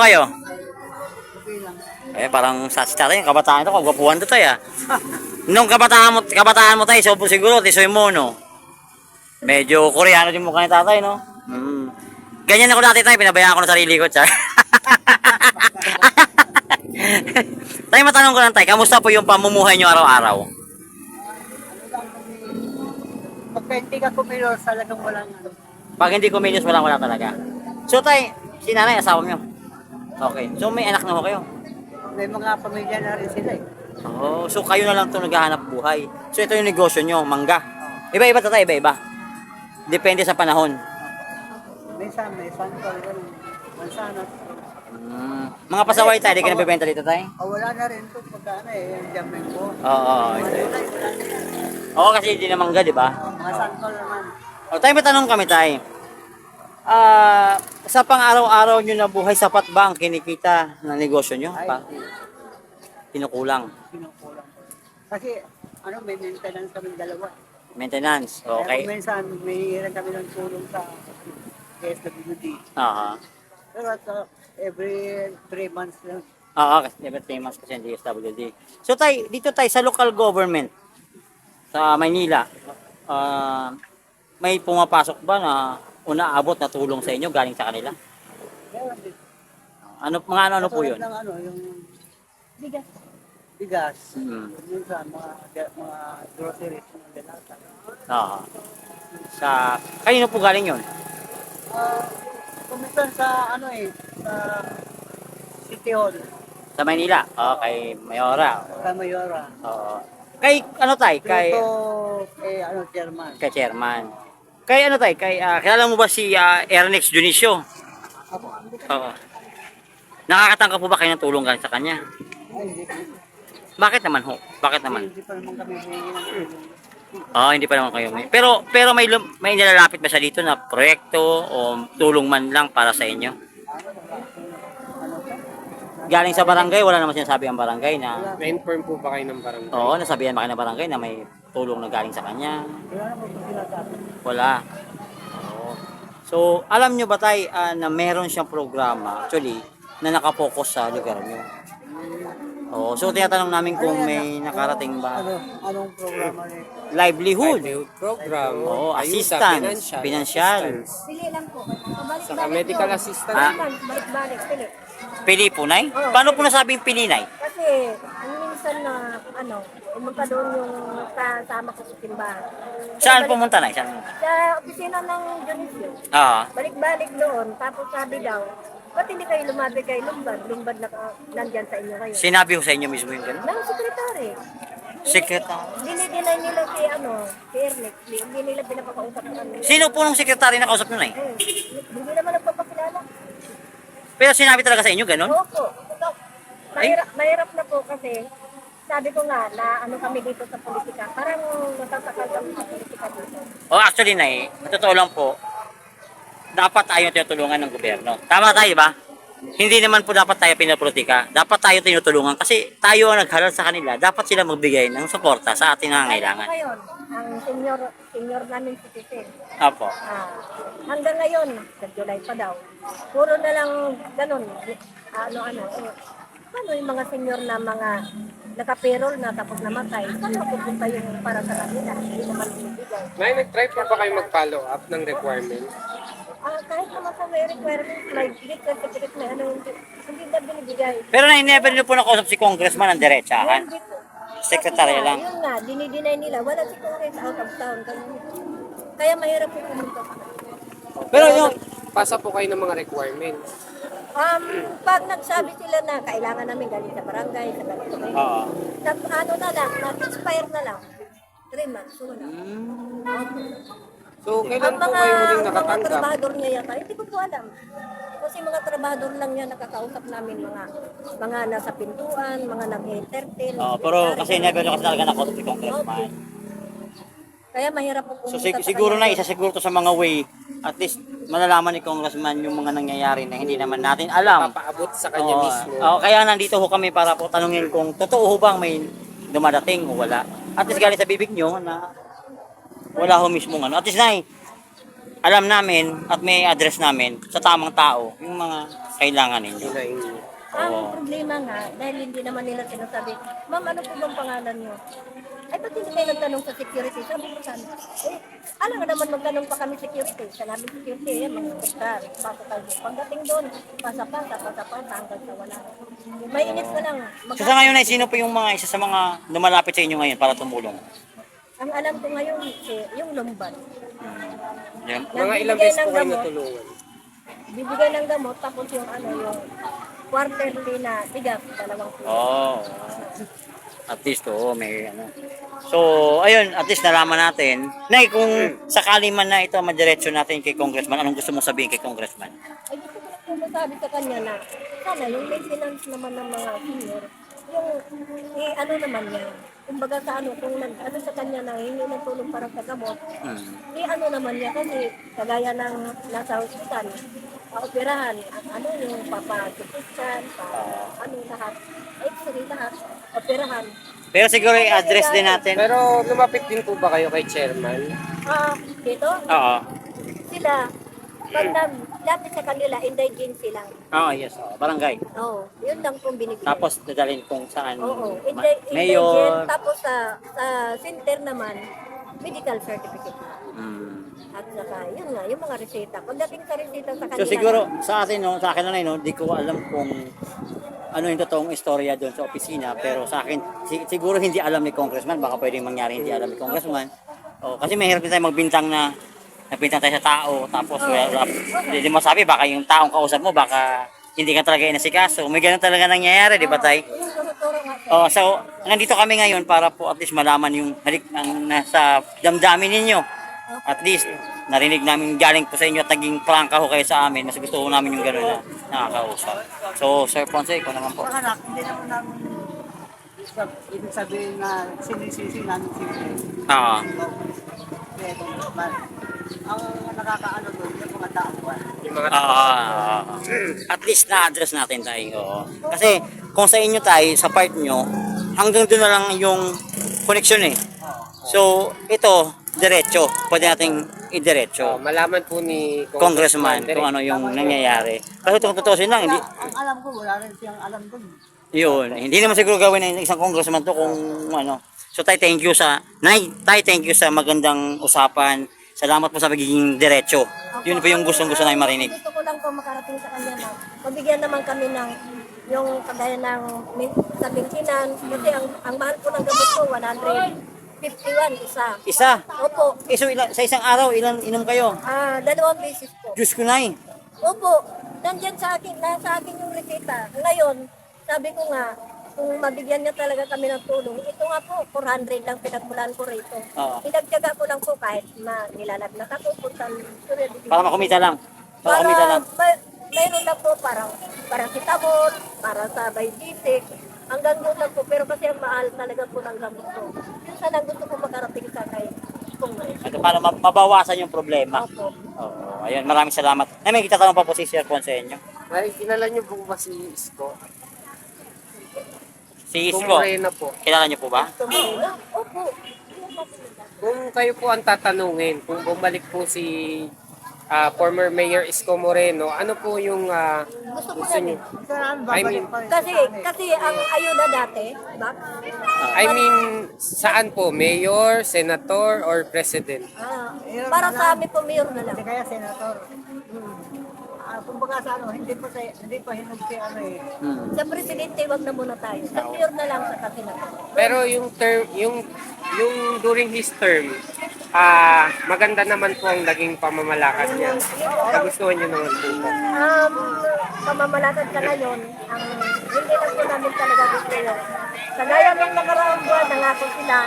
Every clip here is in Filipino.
kayo? Okay lang. Eh, parang sa tatay, yung kabataan ito, kagwapuhan to tayo. Nung kabataan mo tayo, so, siguro, tisoy mo, no? Medyo koreano din mukha ni tatay, no? Mm. Ganyan ako dati tayo, pinabayaan ko ng sarili ko, char. Tayo, matanong ko lang tayo, kamusta po yung pamumuhay nyo araw-araw? Pagka hindi ka kumilos, talagang walang ano. Pag hindi kumilos, wala talaga. So, tay, si nanay, asawa nyo? Okay. So, may anak na ho kayo? May mga pamilya na rin sila eh. Oh, so kayo na lang itong naghahanap buhay. So, ito yung negosyo nyo, mangga. Iba-iba tatay, iba-iba. Depende sa panahon. Minsan, may santol, ganun. Mansanas. Mga pasaway tayo, di ka nabibenta dito tayo? Wala na rin ito pagka ano eh, yung jamming ko. Oo, ito. Oo, kasi hindi na mangga, di ba? Mga santol naman. O, tayo matanong kami tayo. Sa pang-araw-araw nyo na buhay, sapat ba ang kinikita ng negosyo nyo? Ay, Kinukulang. kinukulang ko. Kasi, ano, may maintenance kami dalawa. Maintenance, Kaya okay. kung minsan, may hiram kami ng tulong sa KSWD. Aha. Pero at every 3 months lang. Oo, kasi never 3 months kasi hindi SWD. So dito tayo sa local government sa Maynila, may pumapasok ba na unaabot na tulong sa inyo galing sa kanila? Meron din. Ano po yun? Katulad ng ano, yung bigas. Bigas. Minsan, mga groceries, mga delata. Oo. Kanino po galing yun? Kumisan sa ano eh, sa City Hall, Sa Maynila? Oo, kay Mayora. sa Mayora. Oo. Kay ano tayo? Kay Ano, chairman. chairman. Kay ano tayo? Kilala mo ba si Ernest Dionisio? Ako, Oo. Nakakatangka po ba kayo ng tulong galing sa kanya? ay, hindi, Bakit naman ho? Bakit naman? hindi pa naman kami humingi ng tulong. Hindi pa naman kayo may. Pero may nilalapit ba siya dito na proyekto o tulong man lang para sa inyo? Galing sa barangay, wala naman sinasabi ang barangay na Na-inform po ba kayo ng barangay? oo, nasabihan ba kayo ng barangay na may tulong na galing sa kanya? Wala na po sila sa atin. Wala. Oo. So, alam nyo ba tay na meron siyang programa actually na nakapokus sa lugar nyo? Oo. So, tinatanong namin kung may nakarating ba Anong programa nito? livelihood. Livelihood program. Oo, ayuda, assistance, financial. assistance. Pili lang po. Pabalik-balik Saka medical yun. assistance. Balik-balik, pili. Pili po, Nay? Paano po nasabing pininay? Kasi, minsan na, pumunta doon yung kasama ko sa simbahan. Saan pumunta, Nay? Saan pumunta? Sa opisina ng Dionisio. Oo. Balik-balik doon, tapos sabi daw, ba't hindi kayo lumabi kay Lumbad? Lumbad na nandyan sa inyo kayo. Sinabi ko sa inyo mismo yung gano'n? Ng sekretary. Sekretary. Dinidinay nila si Ernest. Hindi nila pinapakausap sa kanila. Sino po nung sekretary na kausap nyo, Nay? Hindi naman nagpapakilala. Pero sinabi talaga sa inyo gano'n? Opo. Mahirap na po kasi sabi ko nga na kami dito sa politika. Parang natasakal kami sa politika dito. Actually, Nay, totoo lang po, dapat tayo tinutulungan ng gobyerno. Tama tayo ba? Hindi naman po dapat tayo pinapolitika. Dapat tayo tinutulungan kasi tayo ang naghalal sa kanila. Dapat sila magbigay ng suporta sa ating nangangailangan. Ngayon, ang senior namin citizen. Apo. Hanggang ngayon, sa July pa daw, puro na lang ganun. Ano yung mga senior na mga naka-payroll na tapos namatay, saan mapupunta yung para sa kanila? Hindi naman binibigay. May nag-try po ba kayo mag-follow up ng requirement? Kahit naman sa may requirements, may big certificate na hindi na binibigay. Pero Nay, never nyo po nakausap si congressman ng diretsahan. Hindi po. Sekretary lang. Yun nga, dinideny nila. Wala si Congress out of town. Kaya mahirap po pumunta. Pero yung, Pasa po kayo ng mga requirements. Pag nagsabi sila na kailangan namin galing sa barangay, sa ganito kayo. oo. Na lang, na-expire na lang. 3 months, wala. So, kailan Ang po kayo muling mga nakatanggap? trabahador niya yata, hindi ko po alam. Kasi mga trabahador lang niya nakakausap namin, mga nasa pintuan, mga nag-entertain. Pero kasi never nyo kasi talaga nakausap si congressman. Kaya mahirap po So pumunta sa siguro kanya. na isa siguro to sa mga way at least malalaman ni congressman yung mga nangyayari na hindi naman natin alam. Papaabot sa kanya mismo. Kaya nandito ho kami para po tanungin kung totoo ho bang may dumadating o wala. At least galing sa bibig nyo na wala ho mismo ano. At least Nay, alam namin at may address namin sa tamang tao yung mga kailangan ninyo. Hinahingi. Oo. Ang problema nga, dahil hindi naman nila sinasabi, ma'am, ano po bang pangalan niyo? Ay, ba't hindi kayo nagtanong sa security? Sabi ko sana, alam nga naman magtanong pa kami security. Sa namin security, yan, mga sektar, pasok tayo. Pagdating doon, pasa-pasa, hanggang sa wala. May inis na lang. So sa ngayon ay sino po yung mga isa sa mga lumalapit sa inyo ngayon para tumulong? Ang alam ko ngayon, yung lumban. Yan. Mga ilang Nagbibigay beses ng po kayo gamot. natulungan? Bibigay ng gamot, tapos yung yung quarterly na tigas, 2 kilo. Oh. At least may ano. So, ayun, at least nalaman natin. Nay, kung sakali man na ito madiretso natin kay Congressman, anong gusto mong sabihin kay Congressman? Ay, gusto ko lang masabi sa kanya na sana yung maintenance naman ng mga senior, ano naman niya, kumbaga sa kung ano sa kanya na hingi ng tulong para sa gamot, ano naman niya kasi kagaya ng nasa hospital, operahan, yung papasutiskan, ano lahat, x-ray lahat, operahan. Pero siguro i-address din natin. Pero lumapit din po ba kayo kay chairman? Dito, Oo. sila, pag lapit sa kanila, indigency lang. Oo, yes. Barangay. Oo, yun lang pong binibigay. Tapos dadalhin kung saan. Oo, Mayor. tapos sa center naman, medical certificate. At saka, yun nga, yung mga reseta. Pagdating sa reseta sa kanila. So siguro sa atin sa akin na no, di ko alam kung ano yung totoong istorya doon sa opisina, pero sa akin siguro hindi alam ni Congressman, baka pwedeng mangyari hindi alam ni Congressman. Kasi mahirap din tayo magbintang na nagbintang tayo sa tao, tapos hindi mo sabi baka yung taong kausap mo baka hindi ka talaga inasikaso. May ganun talaga nangyayari, di ba tay? Yung turo nga. So nandito kami ngayon para po at least malaman yung ang nasa damdamin ninyo. At least narinig namin galing po sa inyo at naging prangka ho kayo sa amin. Mas gusto ko namin yung gano'n na nakakausap. So Sir Ponce, ikaw naman po. Baka anak, hindi naman namin ibig sabihin na sinisisi namin Oo. Kaya ito naman. Ang nakakaano doon, yung mga tao ba? Yung mga At least na-address natin tayo. Oo. Kasi kung sa inyo tayo, sa part nyo, hanggang doon na lang yung connection eh. So ito, diretso. Pwede nating idiretso. malaman po ni Congressman kung ano yung nangyayari. Kasi kung tutusin lang, hindi, Ang alam ko, wala rin siyang alam doon. yun, hindi naman siguro gawin ng isang congressman to kung ano. So tay, thank you sa thank you sa magandang usapan. Salamat po sa pagiging diretso. Yun po yung gustong-gusto namin marinig. Gusto ko lang po makarating sa kanya na pabigyan naman kami ng yung kagaya ng sa maintenance kasi ang mahal po ng gamot ko 151 isa. Isa. Opo. So sa isang araw, ilan inom kayo? 2 beses po. Diyos ko na eh. Opo. Nandyan sa akin, nasa akin yung reseta. Ngayon, sabi ko nga, kung mabigyan niya talaga kami ng tulong, ito nga po, 400 lang pinagmulan ko rito. Oo. Pinagtyaga ko lang po kahit nilalagnas ako, puntan. Para makumita lang. Para kumita lang. Mayroon lang po parang kitabot, para sa basic. Hanggang doon lang po, pero kasi ang mahal talaga po ng gamot ko. Yun sana gusto ko makarating sa kay Congress. Ito para mabawasan yung problema. Opo. Oo, ayun, maraming salamat. May kitatanong pa po si Sir Ponce inyo. Ay, kilala niyo po ba si Isko? Si Kung Isko, Morena po. kilala niyo po ba? Tumulong. Opo. Kung kayo po ang tatanungin, kung bumalik po si former Mayor Isko Moreno, ano po yung gusto niyo? Saan I babalik mean- pa rin? Kasi ang ayuda dati, ba? I mean, saan po? Mayor, Senator, or President? Para sa amin po, mayor na lang. Hindi kaya senator. Kumbaga sa hindi pa hinog si ano eh. Sa presidente, wag na muna tayo. Sa mayor na lang sa kasinatan. Pero yung term, yung during his term, maganda naman po ang naging pamamalakad niya. Nagustuhan niyo naman po ba? Pamamalakad ka ngayon, hindi lang po namin talaga gusto yun. Kagaya nung nakaraang buwan, nangako sila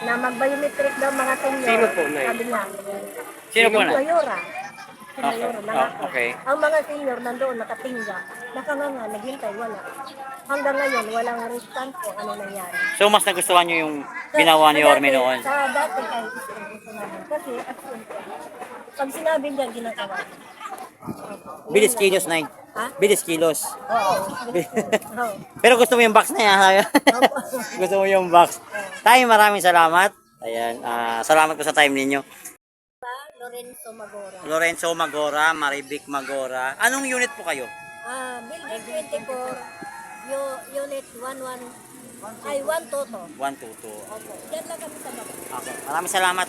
na mag-biometric daw mga senior. Sino po, Nay? Sabi niya, Sino po na? Mayora. Si Mayora, nangako. Okay. Ang mga senior nandoon, nakatingga. Nakanganga, naghintay, wala. Hanggang ngayon, walang response po ano nangyari. So mas nagustuhan niyo yung ginawa ni Orme noon? Sa dati ay gusto namin. Kasi, pag sinabi niya, ginagawa. Bilis kilos na Ha? Bilis kilos. Oo. Oo. Pero gusto mo yung box na yan. Gusto mo yung box. Tayo, maraming salamat. Ayan, salamat po sa time ninyo. Lorenzo Magora. Lorenzo Magora, Marivic Magora. Anong unit po kayo? Building 24, unit 11, ay 122. 122. Opo, yan lang kami sa baba. Okay. Maraming salamat.